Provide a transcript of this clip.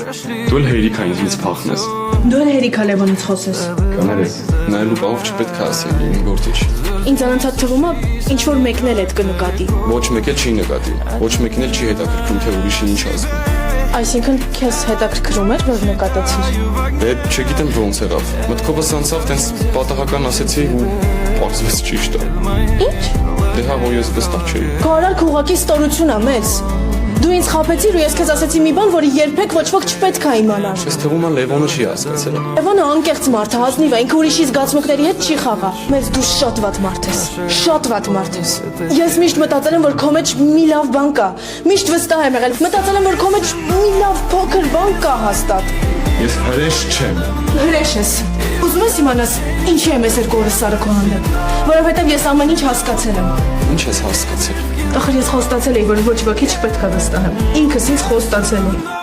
Դու էլ հերիք այն ինձ փախնես։ Դու էլ հերիք Լևոնից խոսես։ Կանարես, նայելու բաղով չպետք է ասել, իմ գործիչ։ Ինձ անընդհատ թվում է, ինչ որ մեկն էլ էդ կնկատի։ Ոչ մեկ էլ չի նկատի, ոչ մեկն էլ չի հետաքրքրում, թե ուրիշին ինչ ասում։ Այսինքն քեզ հետաքրքրում էր, որ նկատեցիր։ Դե չգիտեմ ոնց եղավ։ Մտքովս անցավ, տենց պատահական ասեցի ու պարզվեց ճիշտ է։ Ինչ։ Դե հա, որ ես վստահ չէի։ Կարար ուղղակի ստորություն ա մեզ։ Դու ինձ խաբեցիր ու ես քեզ ասեցի մի բան, որը երբեք ոչ ոք չպետք է իմանար։ Ես թվում է Լևոնը չի հասկացել։ Լևոնը անկեղծ մարդ է, հազնիվ է, ինքը ուրիշի զգացմունքների հետ չի խաղա։ Մեզ դու շատ վատ մարդ ես։ Շատ վատ մարդ ես։ Ես միշտ մտածել եմ, որ քո մեջ մի լավ բան կա։ Միշտ վստահ եմ եղել։ Մտածել եմ, որ քո մեջ մի լավ փոքր բան կա հաստատ։ Ես հրեշ չեմ։ Հրեշ ես։ Ուզում ես իմանաս, ինչի եմ ես երկու օրս սարը քո հանդեպ։ Որովհետև ես ամեն ինչ հասկացել եմ։ Ինչ ես հասկացել։ Ախր ես խոստացել էի, որ ոչ ոքի չպետք է վստահեմ։ Ինքս ինձ խոստացել եմ։